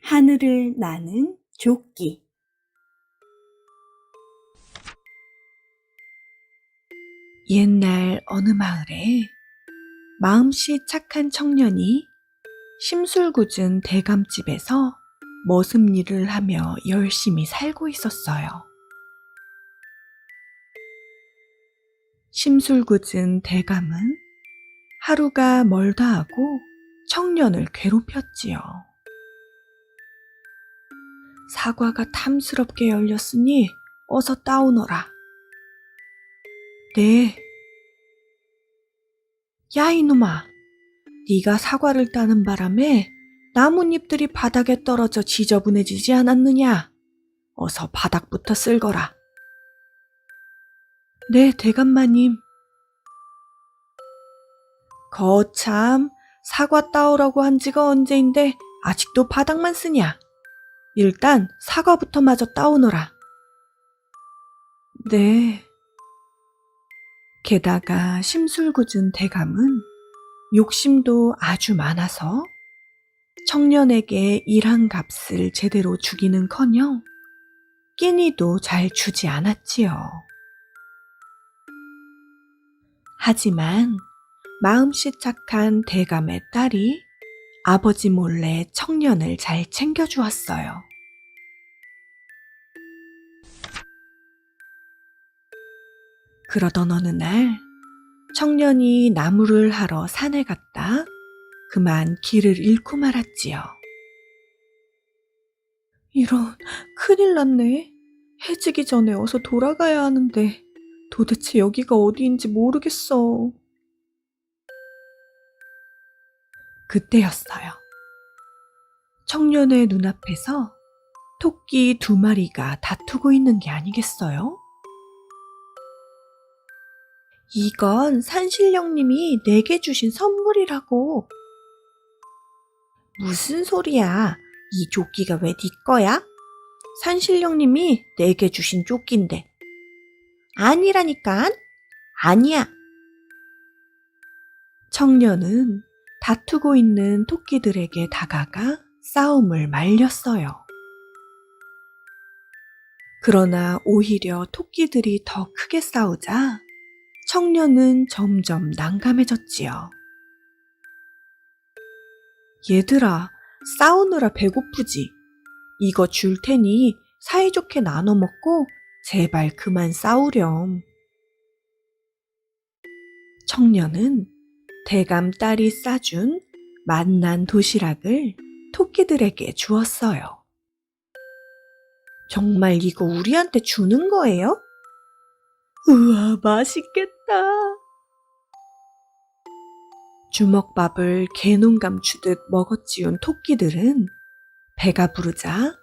하늘을 나는 조끼. 옛날 어느 마을에 마음씨 착한 청년이 심술궂은 대감집에서 머슴일을 하며 열심히 살고 있었어요. 심술궂은 대감은 하루가 멀다 하고 청년을 괴롭혔지요. 사과가 탐스럽게 열렸으니 어서 따오너라. 네. 야 이놈아, 네가 사과를 따는 바람에 나뭇잎들이 바닥에 떨어져 지저분해지지 않았느냐? 어서 바닥부터 쓸거라. 네, 대감마님. 거참, 사과 따오라고 한 지가 언제인데 아직도 바닥만 쓰냐? 일단 사과부터 마저 따오너라. 네. 게다가 심술궂은 대감은 욕심도 아주 많아서 청년에게 일한 값을 제대로 주기는커녕 끼니도 잘 주지 않았지요. 하지만 마음씨 착한 대감의 딸이 아버지 몰래 청년을 잘 챙겨주었어요. 그러던 어느 날 청년이 나무를 하러 산에 갔다 그만 길을 잃고 말았지요. 이런, 큰일 났네. 해지기 전에 어서 돌아가야 하는데 도대체 여기가 어디인지 모르겠어. 그때였어요. 청년의 눈앞에서 토끼 2마리가 다투고 있는 게 아니겠어요? 이건 산신령님이 내게 주신 선물이라고. 무슨 소리야? 이 조끼가 왜 네 거야? 산신령님이 내게 주신 조끼인데. 아니라니깐? 아니야. 청년은 다투고 있는 토끼들에게 다가가 싸움을 말렸어요. 그러나 오히려 토끼들이 더 크게 싸우자 청년은 점점 난감해졌지요. 얘들아, 싸우느라 배고프지? 이거 줄 테니 사이좋게 나눠 먹고 제발 그만 싸우렴. 청년은 대감 딸이 싸준 맛난 도시락을 토끼들에게 주었어요. 정말 이거 우리한테 주는 거예요? 우와, 맛있겠다. 주먹밥을 개눈 감추듯 먹어치운 토끼들은 배가 부르자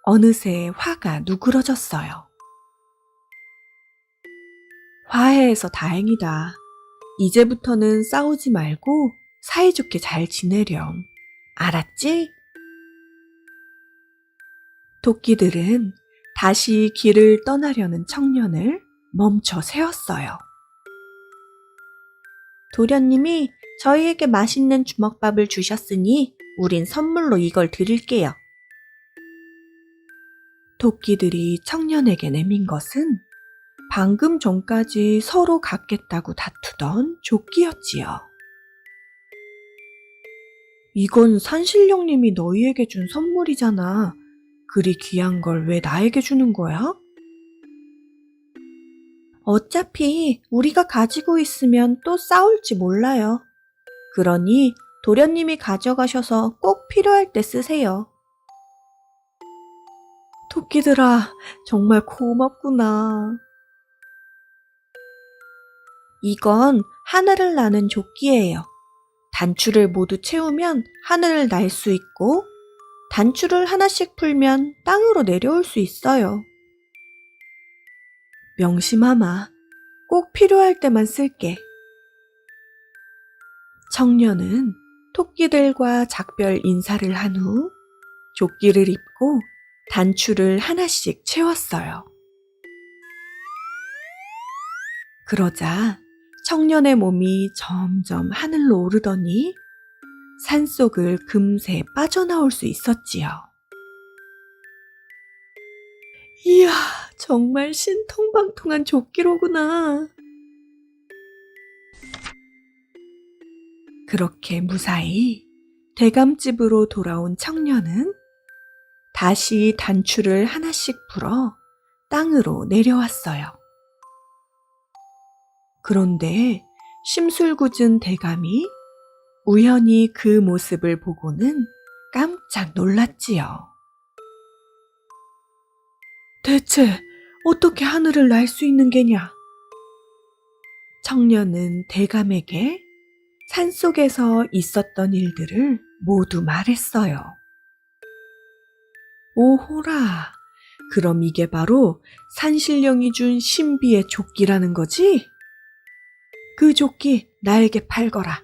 어느새 화가 누그러졌어요. 화해해서 다행이다. 이제부터는 싸우지 말고 사이좋게 잘 지내렴. 알았지? 토끼들은 다시 길을 떠나려는 청년을 멈춰 세웠어요. 도련님이 저희에게 맛있는 주먹밥을 주셨으니 우린 선물로 이걸 드릴게요. 토끼들이 청년에게 내민 것은 방금 전까지 서로 갖겠다고 다투던 조끼였지요. 이건 산신령님이 너희에게 준 선물이잖아. 그리 귀한 걸 왜 나에게 주는 거야? 어차피 우리가 가지고 있으면 또 싸울지 몰라요. 그러니 도련님이 가져가셔서 꼭 필요할 때 쓰세요. 토끼들아, 정말 고맙구나. 이건 하늘을 나는 조끼예요. 단추를 모두 채우면 하늘을 날 수 있고 단추를 하나씩 풀면 땅으로 내려올 수 있어요. 명심하마. 꼭 필요할 때만 쓸게. 청년은 토끼들과 작별 인사를 한 후 조끼를 입고 단추를 하나씩 채웠어요. 그러자 청년의 몸이 점점 하늘로 오르더니 산속을 금세 빠져나올 수 있었지요. 이야, 정말 신통방통한 조끼로구나. 그렇게 무사히 대감집으로 돌아온 청년은 다시 단추를 하나씩 풀어 땅으로 내려왔어요. 그런데 심술궂은 대감이 우연히 그 모습을 보고는 깜짝 놀랐지요. 대체 어떻게 하늘을 날 수 있는 게냐? 청년은 대감에게 산속에서 있었던 일들을 모두 말했어요. 오호라, 그럼 이게 바로 산신령이 준 신비의 조끼라는 거지? 그 조끼 나에게 팔거라.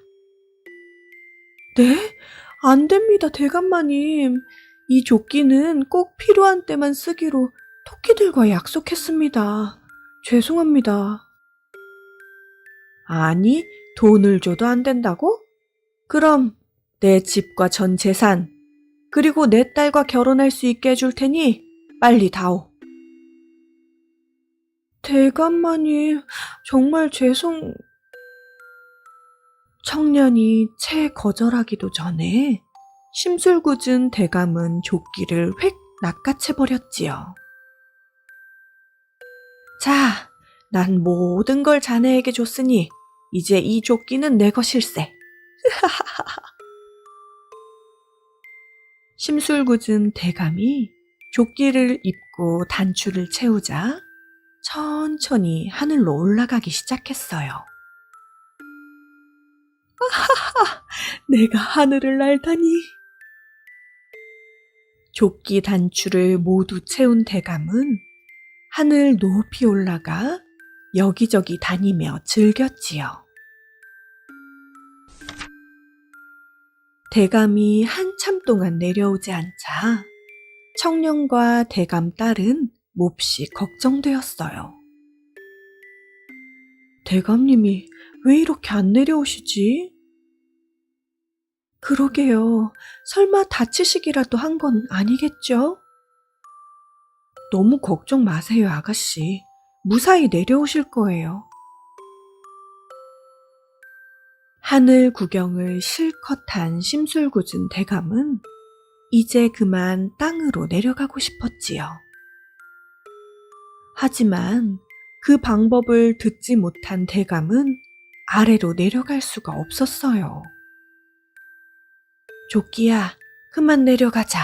네? 안 됩니다, 대감마님. 이 조끼는 꼭 필요한 때만 쓰기로 토끼들과 약속했습니다. 죄송합니다. 아니, 돈을 줘도 안 된다고? 그럼 내 집과 전 재산, 그리고 내 딸과 결혼할 수 있게 해줄 테니 빨리 다오. 대감마님, 정말 청년이 채 거절하기도 전에 심술궂은 대감은 조끼를 획 낚아채버렸지요. 자, 난 모든 걸 자네에게 줬으니 이제 이 조끼는 내 것일세. 심술궂은 대감이 조끼를 입고 단추를 채우자 천천히 하늘로 올라가기 시작했어요. 내가 하늘을 날다니. 조끼 단추를 모두 채운 대감은 하늘 높이 올라가 여기저기 다니며 즐겼지요. 대감이 한참 동안 내려오지 않자 청년과 대감 딸은 몹시 걱정되었어요. 대감님이 왜 이렇게 안 내려오시지? 그러게요. 설마 다치시기라도 한 건 아니겠죠? 너무 걱정 마세요, 아가씨. 무사히 내려오실 거예요. 하늘 구경을 실컷 한 심술궂은 대감은 이제 그만 땅으로 내려가고 싶었지요. 하지만 그 방법을 듣지 못한 대감은 아래로 내려갈 수가 없었어요. 조끼야, 그만 내려가자.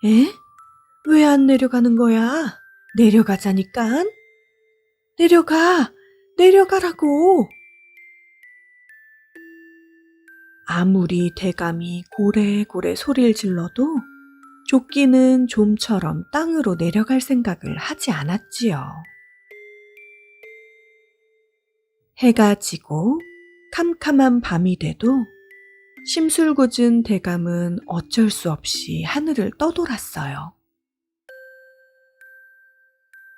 에? 왜 안 내려가는 거야? 내려가자니깐. 내려가라고. 아무리 대감이 고래고래 소리를 질러도 조끼는 좀처럼 땅으로 내려갈 생각을 하지 않았지요. 해가 지고 캄캄한 밤이 돼도 심술궂은 대감은 어쩔 수 없이 하늘을 떠돌았어요.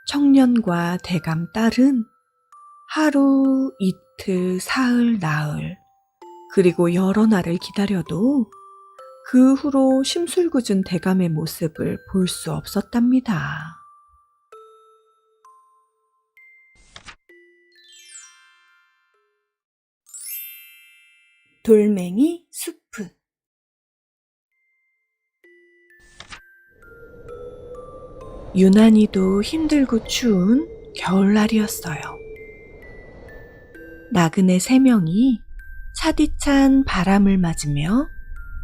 청년과 대감 딸은 하루, 이틀, 사흘, 나흘, 그리고 여러 날을 기다려도 그 후로 심술궂은 대감의 모습을 볼 수 없었답니다. 돌멩이 수프. 유난히도 힘들고 추운 겨울날이었어요. 나그네 3명이 차디찬 바람을 맞으며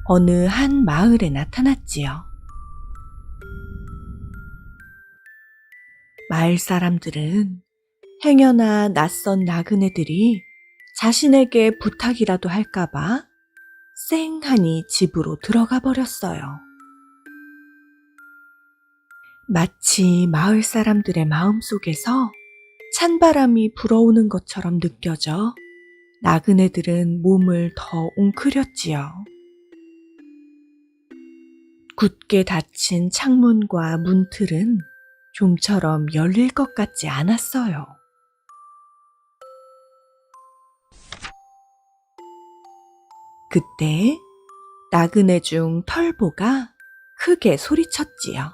어느 한 마을에 나타났지요. 마을 사람들은 행여나 낯선 나그네들이 자신에게 부탁이라도 할까봐 쌩하니 집으로 들어가 버렸어요. 마치 마을 사람들의 마음속에서 찬바람이 불어오는 것처럼 느껴져 나그네들은 몸을 더 웅크렸지요. 굳게 닫힌 창문과 문틀은 좀처럼 열릴 것 같지 않았어요. 그때 나그네 중 털보가 크게 소리쳤지요.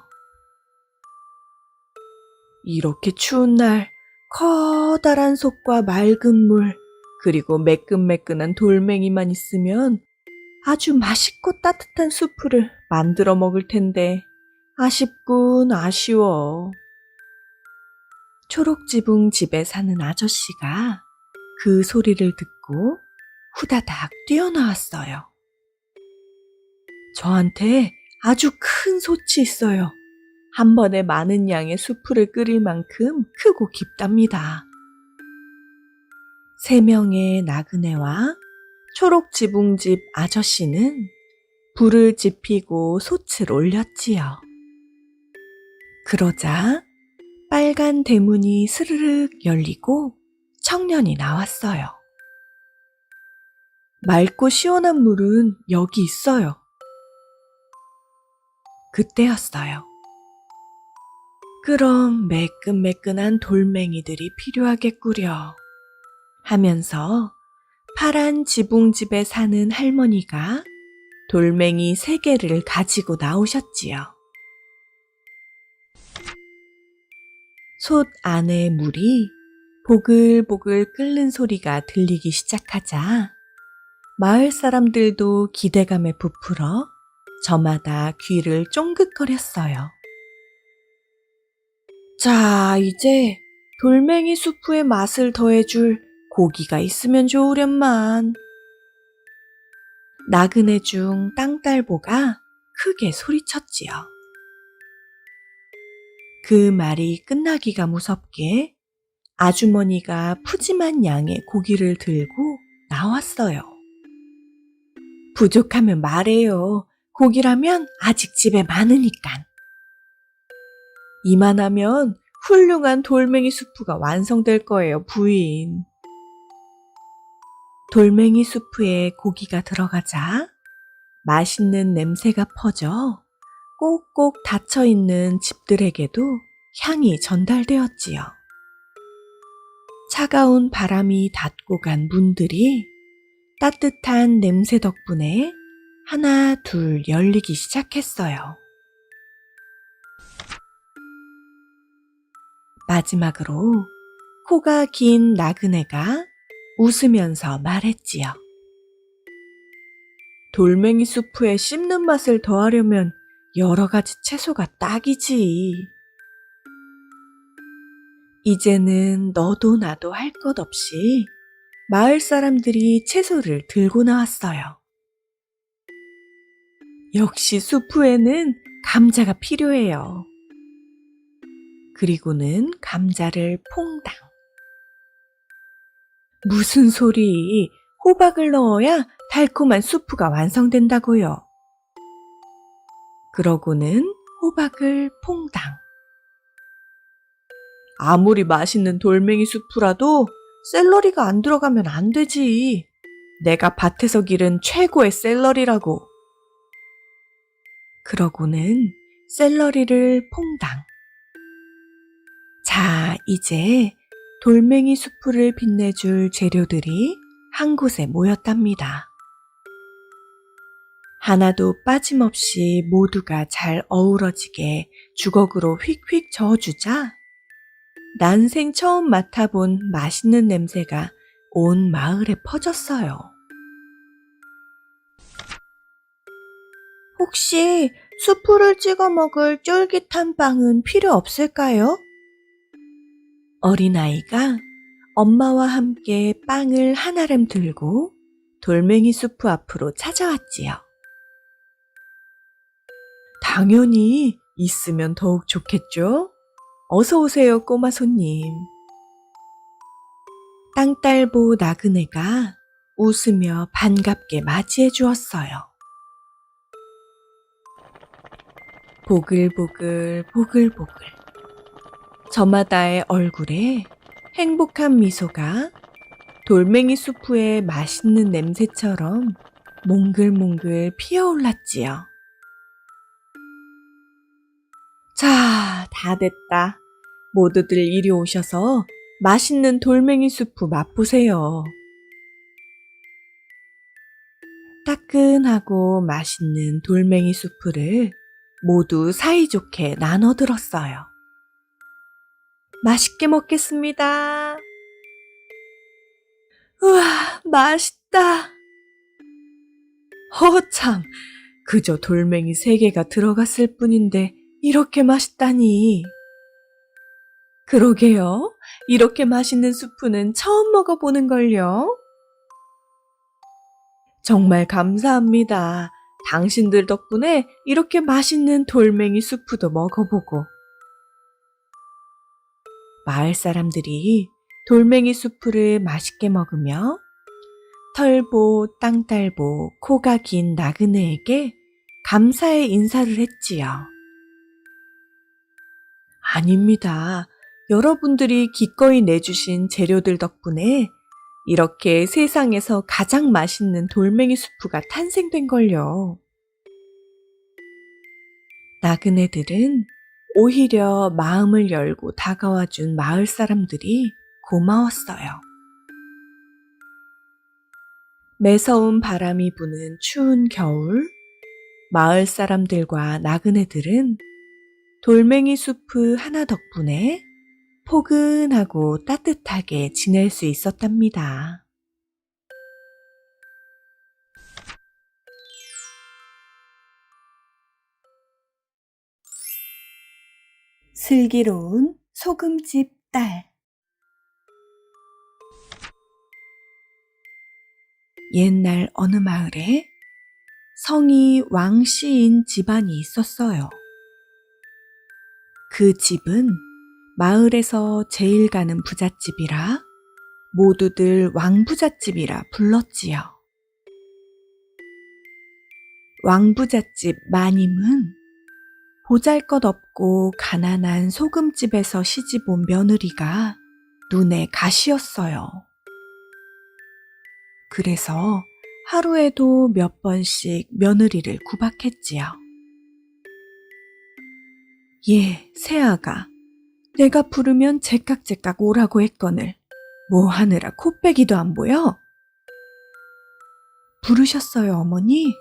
이렇게 추운 날 커다란 솥과 맑은 물, 그리고 매끈매끈한 돌멩이만 있으면 아주 맛있고 따뜻한 수프를 만들어 먹을 텐데 아쉽군 아쉬워. 초록지붕 집에 사는 아저씨가 그 소리를 듣고 후다닥 뛰어나왔어요. 저한테 아주 큰 솥이 있어요. 한 번에 많은 양의 수프를 끓일 만큼 크고 깊답니다. 3명의 나그네와 초록지붕집 아저씨는 불을 지피고 솥을 올렸지요. 그러자 빨간 대문이 스르륵 열리고 청년이 나왔어요. 맑고 시원한 물은 여기 있어요. 그때였어요. 그럼 매끈매끈한 돌멩이들이 필요하겠구려 하면서 파란 지붕집에 사는 할머니가 돌멩이 3개를 가지고 나오셨지요. 솥 안에 물이 보글보글 끓는 소리가 들리기 시작하자 마을 사람들도 기대감에 부풀어 저마다 귀를 쫑긋거렸어요. 자, 이제 돌멩이 수프의 맛을 더해줄 고기가 있으면 좋으련만. 나그네 중 땅딸보가 크게 소리쳤지요. 그 말이 끝나기가 무섭게 아주머니가 푸짐한 양의 고기를 들고 나왔어요. 부족하면 말해요. 고기라면 아직 집에 많으니깐. 이만하면 훌륭한 돌멩이 수프가 완성될 거예요, 부인. 돌멩이 수프에 고기가 들어가자 맛있는 냄새가 퍼져 꼭꼭 닫혀있는 집들에게도 향이 전달되었지요. 차가운 바람이 닫고 간 문들이 따뜻한 냄새 덕분에 하나 둘 열리기 시작했어요. 마지막으로 코가 긴 나그네가 웃으면서 말했지요. 돌멩이 수프에 씹는 맛을 더하려면 여러 가지 채소가 딱이지. 이제는 너도 나도 할 것 없이 마을 사람들이 채소를 들고 나왔어요. 역시 수프에는 감자가 필요해요. 그리고는 감자를 퐁당. 무슨 소리? 호박을 넣어야 달콤한 수프가 완성된다고요. 그러고는 호박을 퐁당. 아무리 맛있는 돌멩이 수프라도 샐러리가 안 들어가면 안 되지. 내가 밭에서 기른 최고의 샐러리라고. 그러고는 샐러리를 퐁당. 자, 이제 돌멩이 수프를 빛내줄 재료들이 한 곳에 모였답니다. 하나도 빠짐없이 모두가 잘 어우러지게 주걱으로 휙휙 저어주자 난생 처음 맡아본 맛있는 냄새가 온 마을에 퍼졌어요. 혹시 수프를 찍어 먹을 쫄깃한 빵은 필요 없을까요? 어린아이가 엄마와 함께 빵을 한 알음 들고 돌멩이 수프 앞으로 찾아왔지요. 당연히 있으면 더욱 좋겠죠? 어서 오세요, 꼬마 손님. 땅딸보 나그네가 웃으며 반갑게 맞이해 주었어요. 보글보글 보글보글. 저마다의 얼굴에 행복한 미소가 돌멩이 수프의 맛있는 냄새처럼 몽글몽글 피어올랐지요. 자, 다 됐다. 모두들 이리 오셔서 맛있는 돌멩이 수프 맛보세요. 따끈하고 맛있는 돌멩이 수프를 모두 사이좋게 나눠 들었어요. 맛있게 먹겠습니다. 우와, 맛있다. 참. 그저 돌멩이 3개가 들어갔을 뿐인데 이렇게 맛있다니. 그러게요. 이렇게 맛있는 수프는 처음 먹어보는걸요. 정말 감사합니다. 당신들 덕분에 이렇게 맛있는 돌멩이 수프도 먹어보고. 마을 사람들이 돌멩이 수프를 맛있게 먹으며 털보, 땅딸보, 코가 긴 나그네에게 감사의 인사를 했지요. 아닙니다. 여러분들이 기꺼이 내주신 재료들 덕분에 이렇게 세상에서 가장 맛있는 돌멩이 수프가 탄생된 걸요. 나그네들은 오히려 마음을 열고 다가와준 마을 사람들이 고마웠어요. 매서운 바람이 부는 추운 겨울, 마을 사람들과 나그네들은 돌멩이 수프 하나 덕분에 포근하고 따뜻하게 지낼 수 있었답니다. 슬기로운 소금집 딸. 옛날 어느 마을에 성이 왕씨인 집안이 있었어요. 그 집은 마을에서 제일 가는 부잣집이라 모두들 왕부잣집이라 불렀지요. 왕부잣집 마님은 보잘것없고 가난한 소금집에서 시집온 며느리가 눈에 가시였어요. 그래서 하루에도 몇 번씩 며느리를 구박했지요. 새아가, 내가 부르면 제깍제깍 오라고 했거늘 뭐 하느라 코빼기도 안 보여? 부르셨어요, 어머니?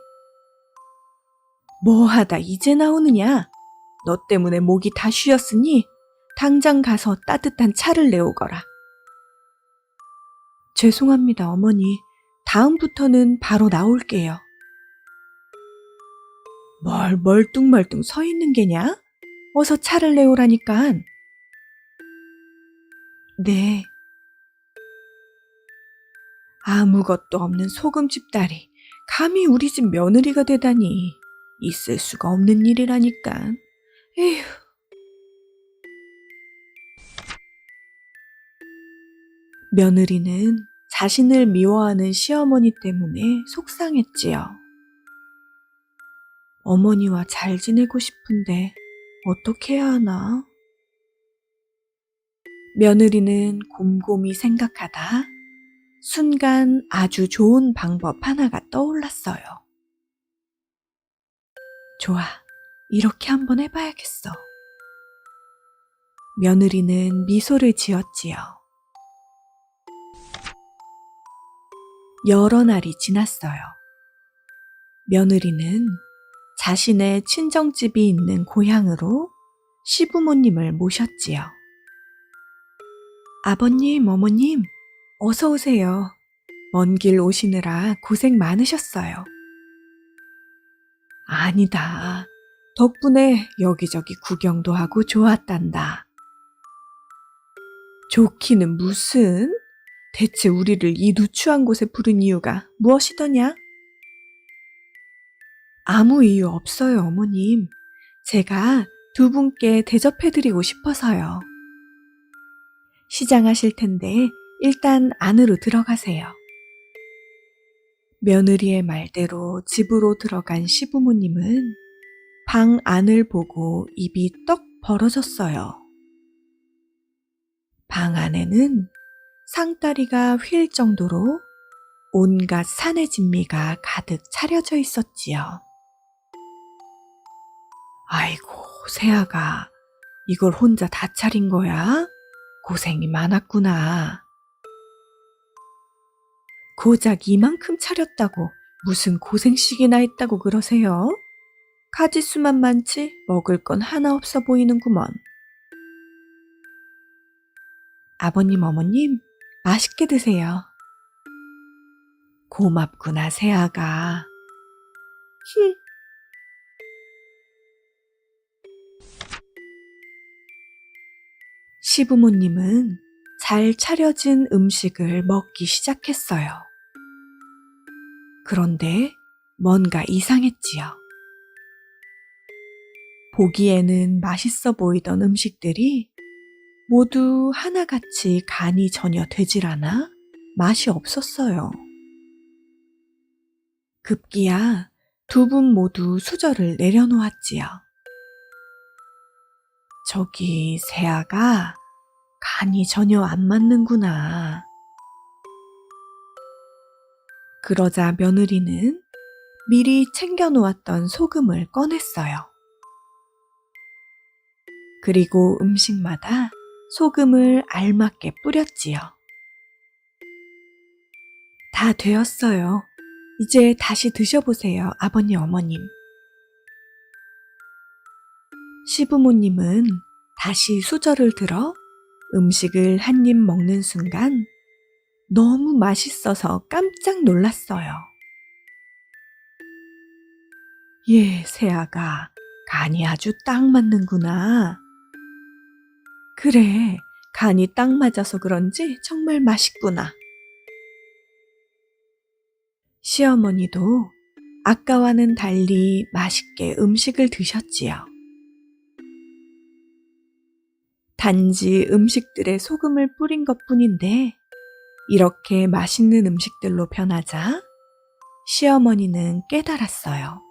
뭐 하다 이제 나오느냐? 너 때문에 목이 다 쉬었으니 당장 가서 따뜻한 차를 내오거라. 죄송합니다, 어머니. 다음부터는 바로 나올게요. 뭘 멀뚱멀뚱 서 있는 게냐? 어서 차를 내오라니깐. 네. 아무것도 없는 소금집 딸이 감히 우리 집 며느리가 되다니 있을 수가 없는 일이라니까. 에휴. 며느리는 자신을 미워하는 시어머니 때문에 속상했지요. 어머니와 잘 지내고 싶은데 어떻게 해야 하나? 며느리는 곰곰이 생각하다 순간 아주 좋은 방법 하나가 떠올랐어요. 좋아, 이렇게 한번 해봐야겠어. 며느리는 미소를 지었지요. 여러 날이 지났어요. 며느리는 자신의 친정집이 있는 고향으로 시부모님을 모셨지요. 아버님, 어머님, 어서 오세요. 먼 길 오시느라 고생 많으셨어요. 아니다. 덕분에 여기저기 구경도 하고 좋았단다. 좋기는 무슨? 대체 우리를 이 누추한 곳에 부른 이유가 무엇이더냐? 아무 이유 없어요, 어머님. 제가 두 분께 대접해드리고 싶어서요. 시장하실 텐데 일단 안으로 들어가세요. 며느리의 말대로 집으로 들어간 시부모님은 방 안을 보고 입이 떡 벌어졌어요. 방 안에는 상다리가 휠 정도로 온갖 산의 진미가 가득 차려져 있었지요. 아이고, 새아가 이걸 혼자 다 차린 거야? 고생이 많았구나. 고작 이만큼 차렸다고 무슨 고생씩이나 했다고 그러세요? 가지수만 많지 먹을 건 하나 없어 보이는구먼. 아버님, 어머님, 맛있게 드세요. 고맙구나, 새아가. 시부모님은 잘 차려진 음식을 먹기 시작했어요. 그런데 뭔가 이상했지요. 보기에는 맛있어 보이던 음식들이 모두 하나같이 간이 전혀 되질 않아 맛이 없었어요. 급기야 두 분 모두 수저를 내려놓았지요. 저기 새아가 간이 전혀 안 맞는구나. 그러자 며느리는 미리 챙겨놓았던 소금을 꺼냈어요. 그리고 음식마다 소금을 알맞게 뿌렸지요. 다 되었어요. 이제 다시 드셔보세요, 아버님, 어머님. 시부모님은 다시 수저를 들어 음식을 한 입 먹는 순간 너무 맛있어서 깜짝 놀랐어요. 예, 새아가 간이 아주 딱 맞는구나. 그래, 간이 딱 맞아서 그런지 정말 맛있구나. 시어머니도 아까와는 달리 맛있게 음식을 드셨지요. 단지 음식들에 소금을 뿌린 것뿐인데 이렇게 맛있는 음식들로 변하자 시어머니는 깨달았어요.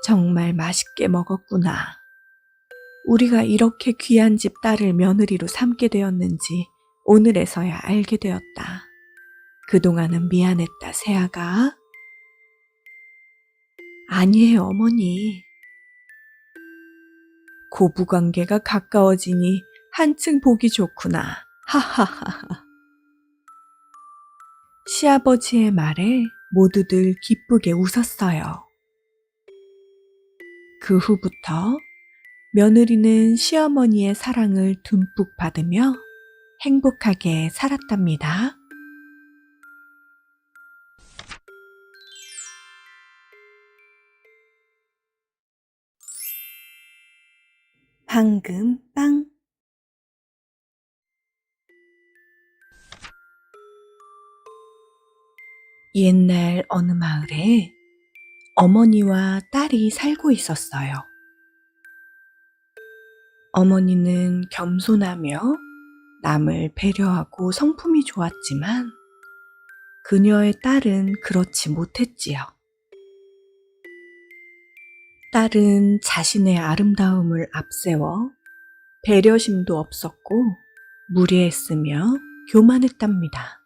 정말 맛있게 먹었구나. 우리가 이렇게 귀한 집 딸을 며느리로 삼게 되었는지 오늘에서야 알게 되었다. 그동안은 미안했다, 새아가. 아니에요, 어머니. 고부관계가 가까워지니 한층 보기 좋구나. 하하하하. 시아버지의 말에 모두들 기쁘게 웃었어요. 그 후부터 며느리는 시어머니의 사랑을 듬뿍 받으며 행복하게 살았답니다. 방금 빵. 옛날 어느 마을에 어머니와 딸이 살고 있었어요. 어머니는 겸손하며 남을 배려하고 성품이 좋았지만 그녀의 딸은 그렇지 못했지요. 딸은 자신의 아름다움을 앞세워 배려심도 없었고 무례했으며 교만했답니다.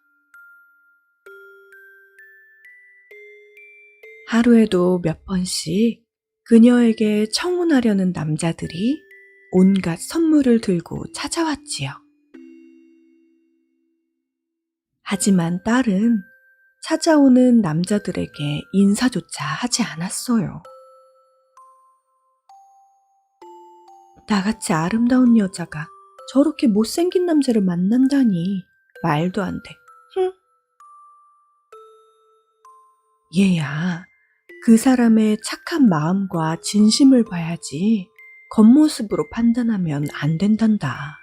하루에도 몇 번씩 그녀에게 청혼하려는 남자들이 온갖 선물을 들고 찾아왔지요. 하지만 딸은 찾아오는 남자들에게 인사조차 하지 않았어요. 나같이 아름다운 여자가 저렇게 못생긴 남자를 만난다니 말도 안 돼. 흥. 얘야, 그 사람의 착한 마음과 진심을 봐야지 겉모습으로 판단하면 안 된단다.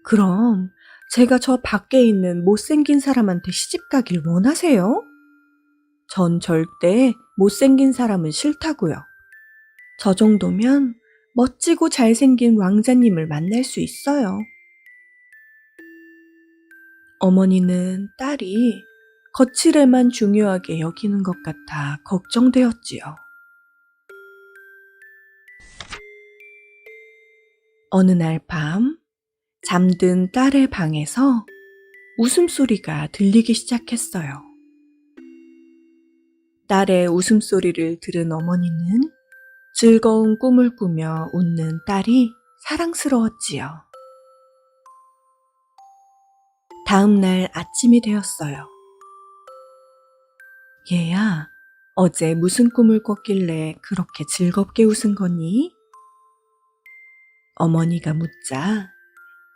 그럼 제가 저 밖에 있는 못생긴 사람한테 시집가길 원하세요? 전 절대 못생긴 사람은 싫다고요. 저 정도면 멋지고 잘생긴 왕자님을 만날 수 있어요. 어머니는 딸이 거칠에만 중요하게 여기는 것 같아 걱정되었지요. 어느 날 밤, 잠든 딸의 방에서 웃음소리가 들리기 시작했어요. 딸의 웃음소리를 들은 어머니는 즐거운 꿈을 꾸며 웃는 딸이 사랑스러웠지요. 다음 날 아침이 되었어요. 얘야, 어제 무슨 꿈을 꿨길래 그렇게 즐겁게 웃은 거니? 어머니가 묻자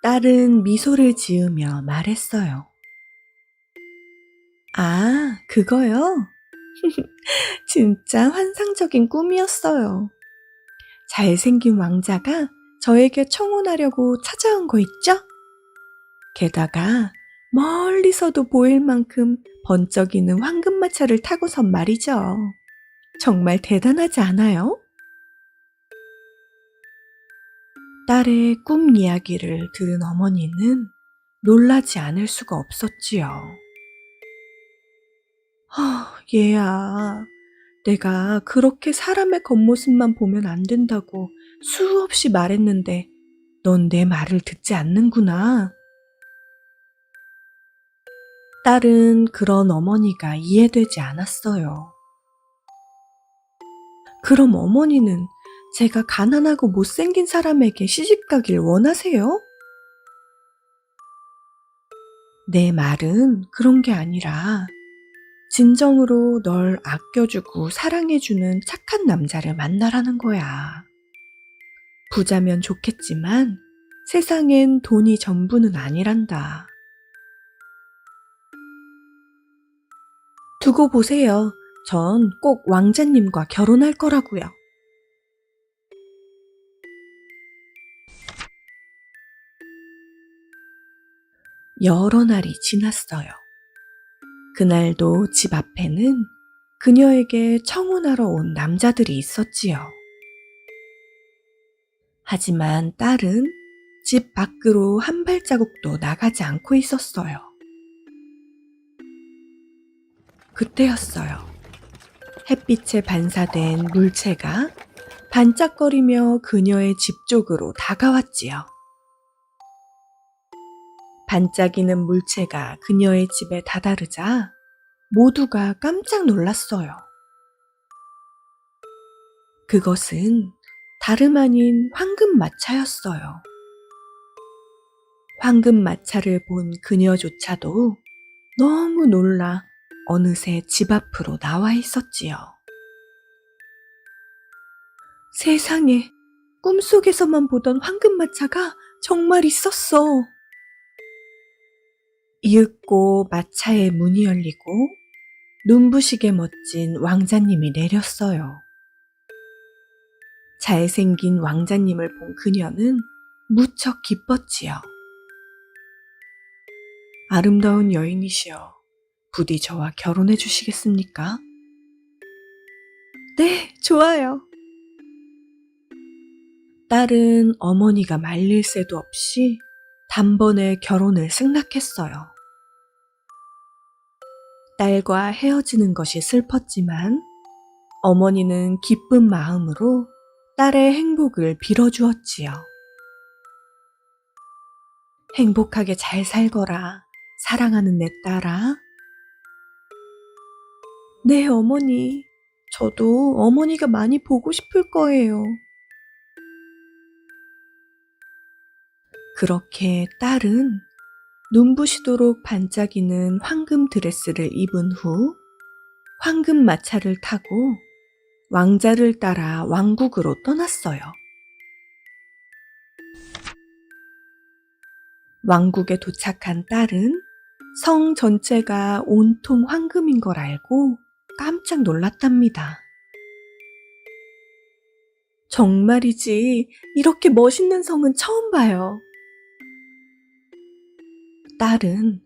딸은 미소를 지으며 말했어요. 아, 그거요? 진짜 환상적인 꿈이었어요. 잘생긴 왕자가 저에게 청혼하려고 찾아온 거 있죠? 게다가 멀리서도 보일 만큼 번쩍이는 황금마차를 타고선 말이죠. 정말 대단하지 않아요? 딸의 꿈 이야기를 들은 어머니는 놀라지 않을 수가 없었지요. 얘야, 내가 그렇게 사람의 겉모습만 보면 안 된다고 수없이 말했는데 넌 내 말을 듣지 않는구나. 딸은 그런 어머니가 이해되지 않았어요. 그럼 어머니는 제가 가난하고 못생긴 사람에게 시집가길 원하세요? 내 말은 그런 게 아니라 진정으로 널 아껴주고 사랑해주는 착한 남자를 만나라는 거야. 부자면 좋겠지만 세상엔 돈이 전부는 아니란다. 두고 보세요. 전 꼭 왕자님과 결혼할 거라고요. 여러 날이 지났어요. 그날도 집 앞에는 그녀에게 청혼하러 온 남자들이 있었지요. 하지만 딸은 집 밖으로 한 발자국도 나가지 않고 있었어요. 그때였어요. 햇빛에 반사된 물체가 반짝거리며 그녀의 집 쪽으로 다가왔지요. 반짝이는 물체가 그녀의 집에 다다르자 모두가 깜짝 놀랐어요. 그것은 다름 아닌 황금마차였어요. 황금마차를 본 그녀조차도 너무 놀라 어느새 집 앞으로 나와 있었지요. 세상에, 꿈속에서만 보던 황금마차가 정말 있었어. 이윽고 마차의 문이 열리고 눈부시게 멋진 왕자님이 내렸어요. 잘생긴 왕자님을 본 그녀는 무척 기뻤지요. 아름다운 여인이시여, 부디 저와 결혼해 주시겠습니까? 네, 좋아요. 딸은 어머니가 말릴 새도 없이 단번에 결혼을 승낙했어요. 딸과 헤어지는 것이 슬펐지만 어머니는 기쁜 마음으로 딸의 행복을 빌어주었지요. 행복하게 잘 살거라, 사랑하는 내 딸아. 네, 어머니. 저도 어머니가 많이 보고 싶을 거예요. 그렇게 딸은 눈부시도록 반짝이는 황금 드레스를 입은 후 황금 마차를 타고 왕자를 따라 왕국으로 떠났어요. 왕국에 도착한 딸은 성 전체가 온통 황금인 걸 알고 깜짝 놀랐답니다. 정말이지, 이렇게 멋있는 성은 처음 봐요. 딸은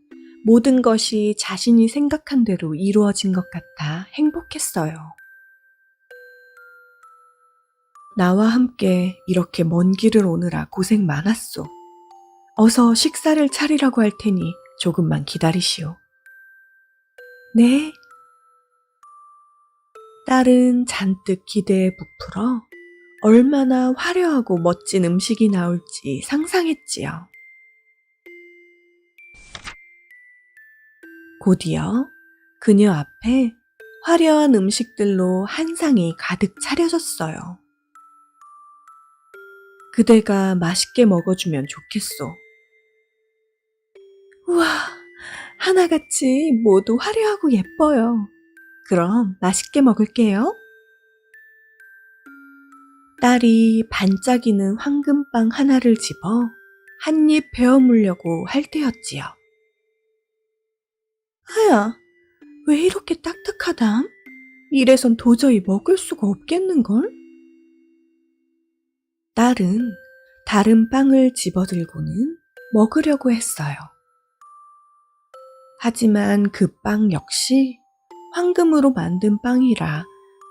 모든 것이 자신이 생각한 대로 이루어진 것 같아 행복했어요. 나와 함께 이렇게 먼 길을 오느라 고생 많았소. 어서 식사를 차리라고 할 테니 조금만 기다리시오. 네. 딸은 잔뜩 기대에 부풀어 얼마나 화려하고 멋진 음식이 나올지 상상했지요. 곧이어 그녀 앞에 화려한 음식들로 한 상이 가득 차려졌어요. 그대가 맛있게 먹어주면 좋겠소. 우와, 하나같이 모두 화려하고 예뻐요. 그럼 맛있게 먹을게요. 딸이 반짝이는 황금빵 하나를 집어 한 입 베어 물려고 할 때였지요. 하야, 왜 이렇게 딱딱하담? 이래선 도저히 먹을 수가 없겠는걸? 딸은 다른 빵을 집어들고는 먹으려고 했어요. 하지만 그 빵 역시 황금으로 만든 빵이라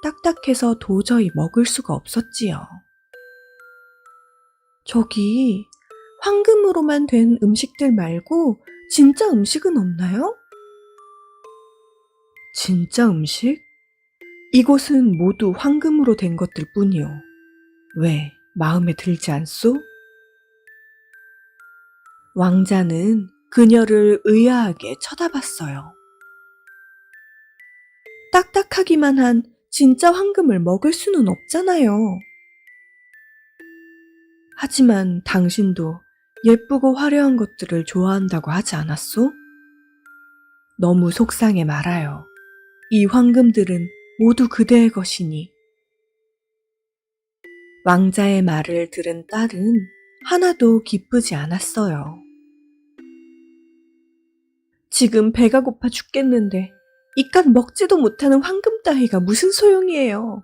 딱딱해서 도저히 먹을 수가 없었지요. 저기 황금으로만 된 음식들 말고 진짜 음식은 없나요? 진짜 음식? 이곳은 모두 황금으로 된 것들 뿐이요. 왜 마음에 들지 않소? 왕자는 그녀를 의아하게 쳐다봤어요. 딱딱하기만 한 진짜 황금을 먹을 수는 없잖아요. 하지만 당신도 예쁘고 화려한 것들을 좋아한다고 하지 않았소? 너무 속상해 말아요. 이 황금들은 모두 그대의 것이니. 왕자의 말을 들은 딸은 하나도 기쁘지 않았어요. 지금 배가 고파 죽겠는데 이깟 먹지도 못하는 황금 따위가 무슨 소용이에요.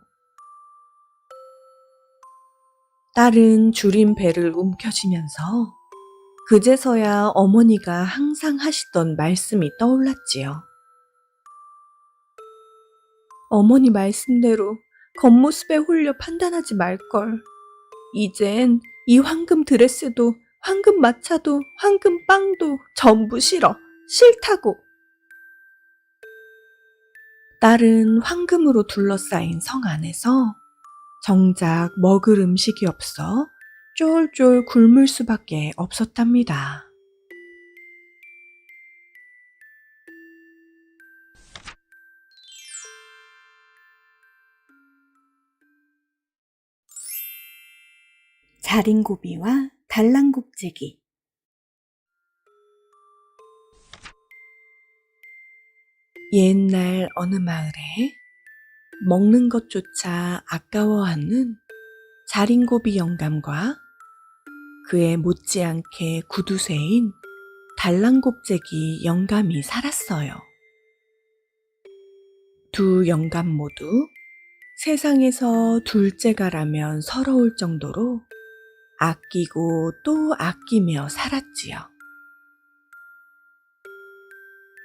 딸은 줄인 배를 움켜쥐면서 그제서야 어머니가 항상 하시던 말씀이 떠올랐지요. 어머니 말씀대로 겉모습에 홀려 판단하지 말걸. 이젠 이 황금 드레스도 황금 마차도 황금 빵도 전부 싫어. 싫다고. 딸은 황금으로 둘러싸인 성 안에서 정작 먹을 음식이 없어 쫄쫄 굶을 수밖에 없었답니다. 자린고비와 달랑곱제기. 옛날 어느 마을에 먹는 것조차 아까워하는 자린고비 영감과 그의 못지않게 구두쇠인 달랑곱제기 영감이 살았어요. 두 영감 모두 세상에서 둘째가라면 서러울 정도로 아끼고 또 아끼며 살았지요.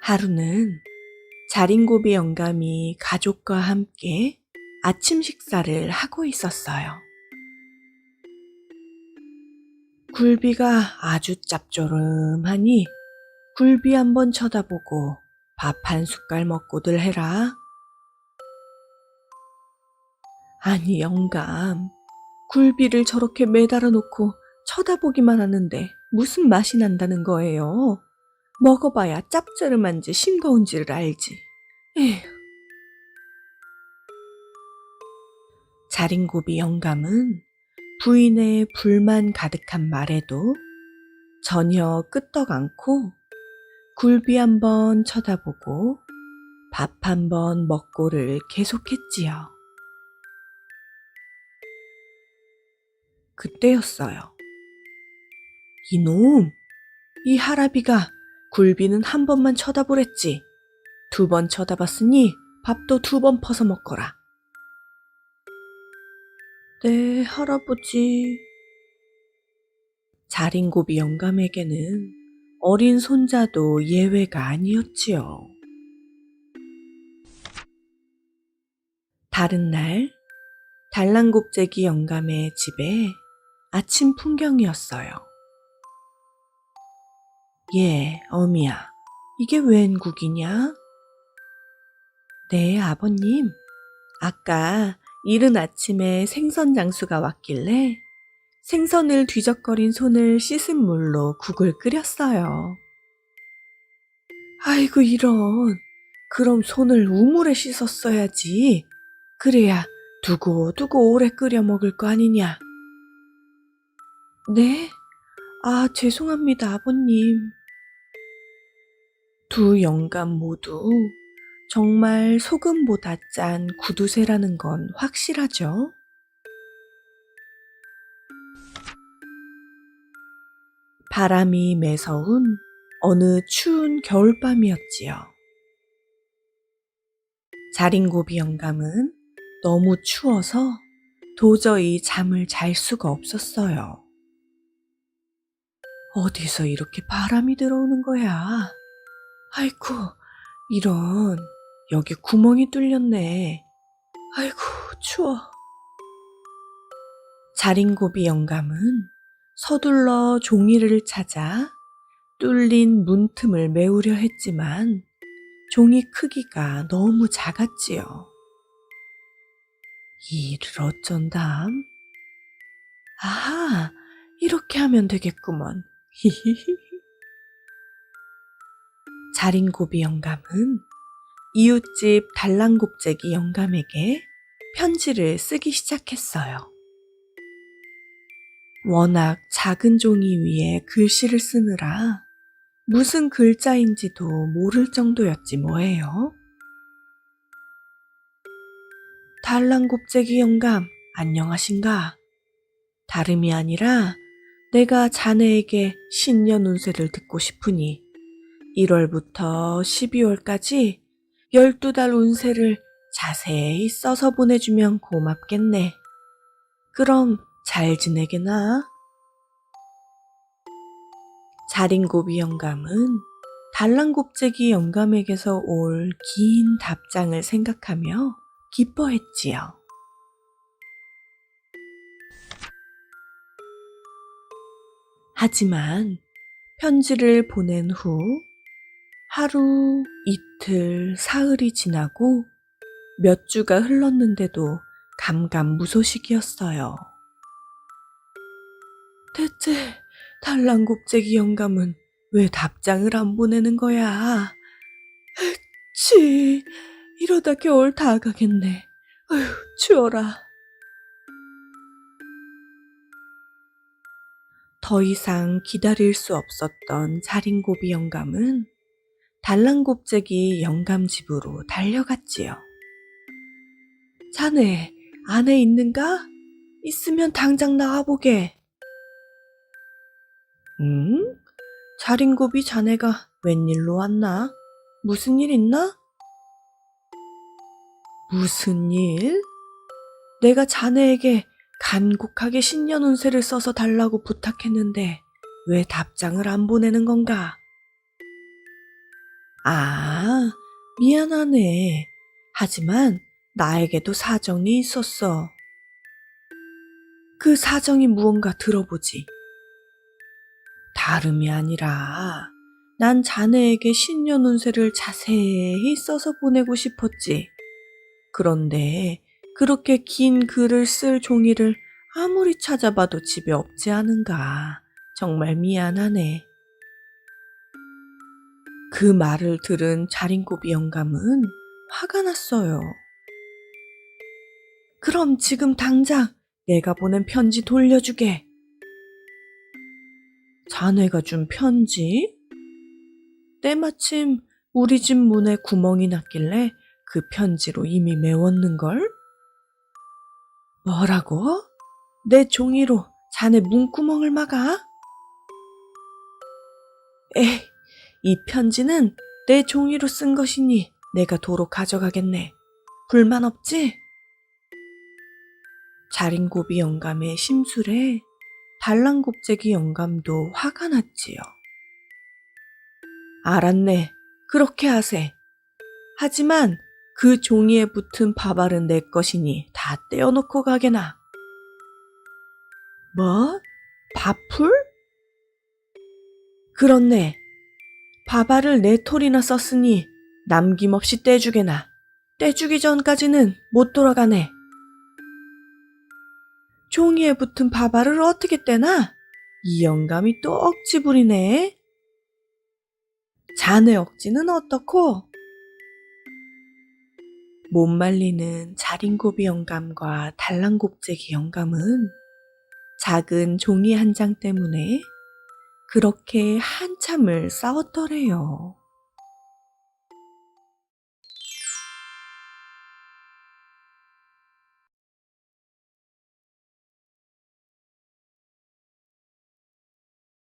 하루는 자린고비 영감이 가족과 함께 아침 식사를 하고 있었어요. 굴비가 아주 짭조름하니 굴비 한번 쳐다보고 밥 한 숟갈 먹고들 해라. 아니 영감, 굴비를 저렇게 매달아 놓고 쳐다보기만 하는데 무슨 맛이 난다는 거예요? 먹어봐야 짭조름한지 싱거운지를 알지. 에휴. 자린고비 영감은 부인의 불만 가득한 말에도 전혀 끄떡 않고 굴비 한번 쳐다보고 밥 한번 먹고를 계속했지요. 그때였어요. 이놈! 이 하라비가 굴비는 한 번만 쳐다보랬지. 2번 쳐다봤으니 밥도 2번 퍼서 먹거라. 네, 할아버지. 자린고비 영감에게는 어린 손자도 예외가 아니었지요. 다른 날, 달랑곱제기 영감의 집에 아침 풍경이었어요. 예, 어미야, 이게 웬 국이냐? 네, 아버님. 아까 이른 아침에 생선 장수가 왔길래 생선을 뒤적거린 손을 씻은 물로 국을 끓였어요. 아이고 이런, 그럼 손을 우물에 씻었어야지. 그래야 두고두고 오래 끓여 먹을 거 아니냐. 네? 아, 죄송합니다, 아버님. 두 영감 모두 정말 소금보다 짠 구두쇠라는 건 확실하죠? 바람이 매서운 어느 추운 겨울밤이었지요. 자린고비 영감은 너무 추워서 도저히 잠을 잘 수가 없었어요. 어디서 이렇게 바람이 들어오는 거야? 아이고, 이런, 여기 구멍이 뚫렸네. 아이고, 추워. 자린고비 영감은 서둘러 종이를 찾아 뚫린 문틈을 메우려 했지만 종이 크기가 너무 작았지요. 이를 어쩐담? 아하, 이렇게 하면 되겠구먼. 자린고비 영감은 이웃집 달랑곱재기 영감에게 편지를 쓰기 시작했어요. 워낙 작은 종이 위에 글씨를 쓰느라 무슨 글자인지도 모를 정도였지 뭐예요. 달랑곱재기 영감, 안녕하신가? 다름이 아니라 내가 자네에게 신년 운세를 듣고 싶으니 1월부터 12월까지 12달 운세를 자세히 써서 보내주면 고맙겠네. 그럼 잘 지내게나? 자린고비 영감은 달랑곱재기 영감에게서 올 긴 답장을 생각하며 기뻐했지요. 하지만 편지를 보낸 후 하루, 이틀, 사흘이 지나고 몇 주가 흘렀는데도 감감무소식이었어요. 대체 달랑곱재기 영감은 왜 답장을 안 보내는 거야? 치, 이러다 겨울 다 가겠네. 아휴, 추워라. 더 이상 기다릴 수 없었던 자린고비 영감은 달랑곱재기 영감 집으로 달려갔지요. 자네, 안에 있는가? 있으면 당장 나와보게. 응? 자린고비 자네가 웬일로 왔나? 무슨 일 있나? 무슨 일? 내가 자네에게 간곡하게 신년 운세를 써서 달라고 부탁했는데 왜 답장을 안 보내는 건가? 아, 미안하네. 하지만 나에게도 사정이 있었어. 그 사정이 무언가 들어보지. 다름이 아니라 난 자네에게 신년 운세를 자세히 써서 보내고 싶었지. 그런데 그렇게 긴 글을 쓸 종이를 아무리 찾아봐도 집에 없지 않은가. 정말 미안하네. 그 말을 들은 자린고비 영감은 화가 났어요. 그럼 지금 당장 내가 보낸 편지 돌려주게. 자네가 준 편지? 때마침 우리 집 문에 구멍이 났길래 그 편지로 이미 메웠는걸? 뭐라고? 내 종이로 자네 문구멍을 막아? 에이, 이 편지는 내 종이로 쓴 것이니 내가 도로 가져가겠네. 불만 없지? 자린고비 영감의 심술에 달랑곱재기 영감도 화가 났지요. 알았네. 그렇게 하세. 하지만 그 종이에 붙은 밥알은 내 것이니 다 떼어놓고 가게나. 뭐? 밥풀? 그렇네. 밥알을 4톨이나 썼으니 남김없이 떼주게나. 떼주기 전까지는 못 돌아가네. 종이에 붙은 밥알을 어떻게 떼나? 이 영감이 또 억지 부리네. 자네 억지는 어떻고? 못 말리는 자린고비 영감과 달랑곱재기 영감은 작은 종이 한 장 때문에 그렇게 한참을 싸웠더래요.